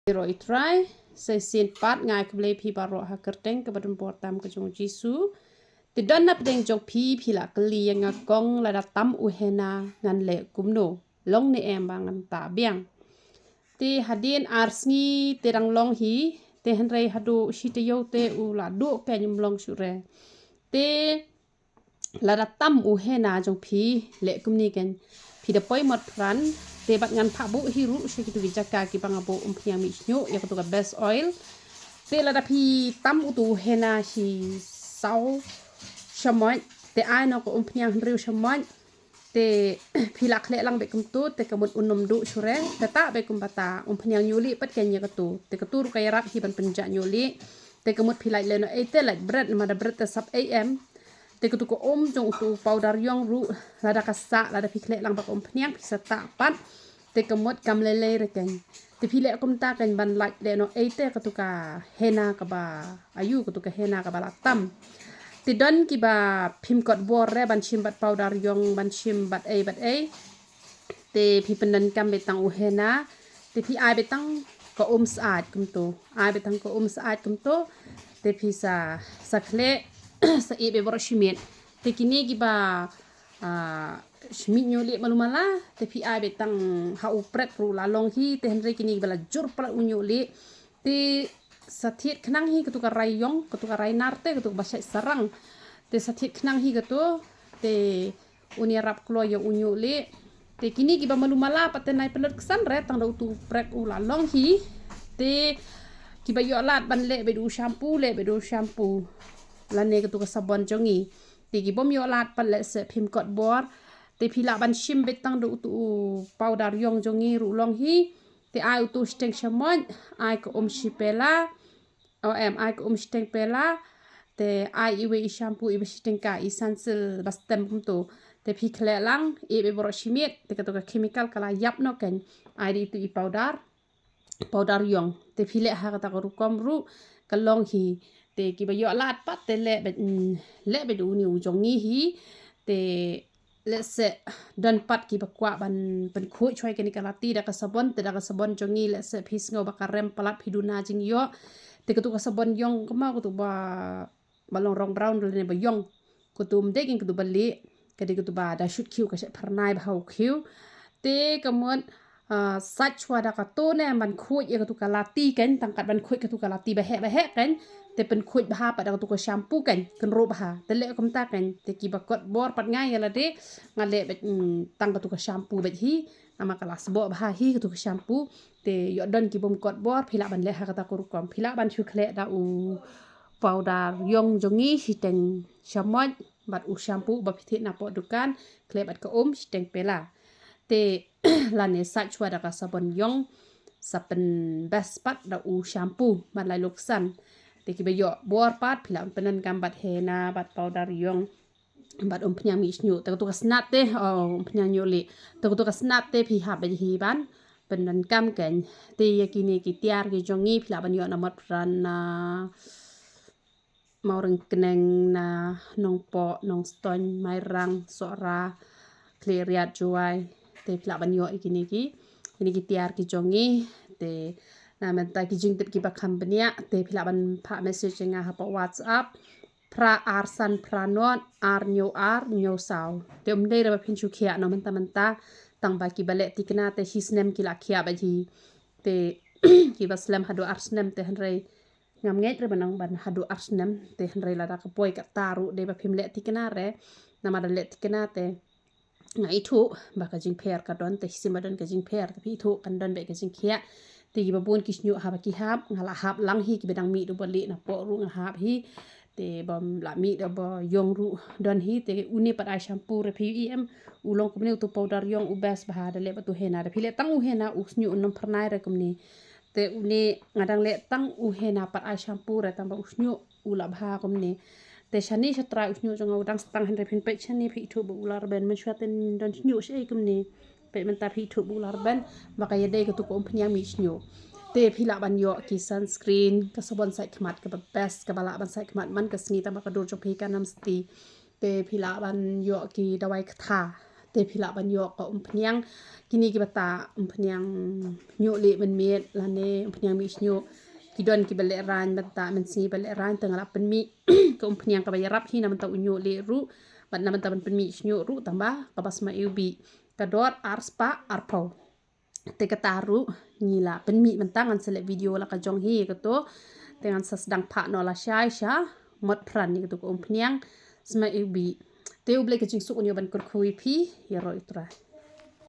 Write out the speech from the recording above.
Roi try sai sin pat ngai kble phi baro ha kerteng ke badun portam ke jong jisu ti don nap deng jong phi la kli nga kong la da tam u hena ngan le kumno long ni em bang an ta biang ti hadin arsni te rang long hi te han rei hadu shi te yo te u la do ke nyum long shure te la da tam u hena jong phi le kumni ken phi da poi mot pran te bat ngan pha bu hi ru shi kitu jaka ki bang abo phiang mi nyu ya to best oil te la da phi tam u tu hena shi sau shamoy te ai no ko phiang riu shamoy te phi la khle lang be kum tu te kamut unum du shure te ta be kum bata phiang nyuli pat ken ya tu te ka tur ka yarak hi ban penja nyuli te kamut phi lai le no e te like bread ma da bread te sap am te kutu ko jong tu powder yong ru la da kasa la da phi khle lang ba phiang phi sa ta pat te kamut kam le le re ken te phi le kum ta ken ban like le no e te kutu ka hena ka ba ayu kutu ka hena ka ba la tam ti don ki ba phim kot bor re ban chim bat powder yong ban chim bat a te phi pendan kam betang u hena te phi ai betang ko saat kum to ai betang ko saat kum to te phi sa khle sa e be bor shimit te kini ki ba shmit nyoli malumala te phi ai betang ha u prep ru la long hi te henre kini bala jur pra u nyoli te sathit khnang hi ketu ka rai yong ketu ka rai narte ketu ba sarang te sathit khnang hi ketu te uni rap klo yo unyu le te kini ki ba malumala patenai pelot kesan re tang do tu prek u la long hi te ki ba yo lat ban le be du shampoo la ne ketu ka sabon jongi te ki bom yo lat pan le se phim kot bor te phila ban shim betang do tu powder yong jongi ru long hi te ai tu steng shamoy ai ko shipela ai ko steng pela te ai iwe shampoo iwe steng ka essential bastem kumto te phi khle lang e be boro shimit te ka to ka chemical kala yap no ken ai di tu powder yong te phi le ha ka ru kom ru ka long hi te ki ba yo lat pat te le be du ni u jongi hi te let's say don pat ki ba kwa ban khoi choi ke ni kala ti da ka sabon jongi let's say phis ngo ba ka rem palat phiduna jing yo te ka tu ka sabon yong ka ma ko tu ba balong rong brown le ba yong ko tu mde king ko tu bali ka de ko tu ba da shoot khiu ka se pharnai ba hau khiu te ka mon sach chwa da ka to ne man khoi ye ka tu ka lati ken tang kat ban khoi ka tu ka lati ba he ken te pen khoi ba pa da ka tu ka shampoo ken ro ba te le kom ta ken te ki ba kot bor pat ngai ya la de ngale be tang ka tu ka shampoo be hi nama kelas bo bah hi ka tu ka shampoo te yo don ki bom kot bor phila ban le ha ka ta ko kom phila ban chu khle da u powder yong jongi hiteng shamoy bat u shampoo ba phithit na po dukan khle bat ka hiteng pela te lane sach chwa da ka sabon yong sapen best pat da u shampoo ban lai loksan te ki ba yo bor pat phila penan kam bat hena bat powder yong bat pnyang mi snyu te to ka snap te pnyang nyoli te to ka snap te phi ha ba hi ban penan kam ken te yakini ki tiar ki jongi phila ban yo na mat ran na mau reng keneng na nong po nong ston mai rang sora kleriat juai te phila ban yo ikini ki tiar ki jongi te na menta ki jing tip ki ba company te phila ban pha message nga ha pa whatsapp pra arsan pranon nyo sao te dei ra phin chu khia no menta tang ba ki bale tikna te hisnem ki la khia ba ji te ki ba slam hadu arsnem te hanrei ngam nget re banang ban hadu arsnem te hanrei la da ka poi ka taru de ba phim le tikna re na ma da le tikna te nga ithu ba ka jing pher ka don te simadon ka jing pher te phi thu kan don be ka jing khia te ki ba bon ki snyu ha ba ki hap ngala hap lang hi ki bedang mi do bali na po ru nga hap hi te bom la mi do bo yong ru don hi te uni pat ai shampoo re pem ulong kumni tu powder yong u best ba da le ba tu hena re phile tang u hena u snyu unom pharnai re kumni te uni ngadang le tang u hena pat ai shampoo re tang ba u snyu u la bha kumni te shani shatra u snyu jong dang stang hen re phin pe shani phi thu bu lar ben men shwaten don snyu she kumni pe men ta phi thu bu lar ben ba ka yede ka tu ko pnyang mi snyu te phila ban yo ki sunscreen ka sabon sai khmat ka best ka bala ban sai khmat man ka sni ta ma ka dur jong phi ka nam sti te phila ban yo ki dawai kha te te phila ban yo ko pniang kini ki bata pniang nyu le ben met lane pniang mi nyu ki don ki bale ran bata men si bale ran tengala pen mi ko pniang ka bayarap hina bata nyu le ru ban na bata pen mi nyu ru tambah ka bas ma ubi ka dot arspa arpau te kataru nila pen mi mentangan selek video la ka jong hi ko to dengan sedang pak no la syai sya mot pran ni ko pniang sma ubi te uble ke jing su unyo ban kur khui phi ya ro itra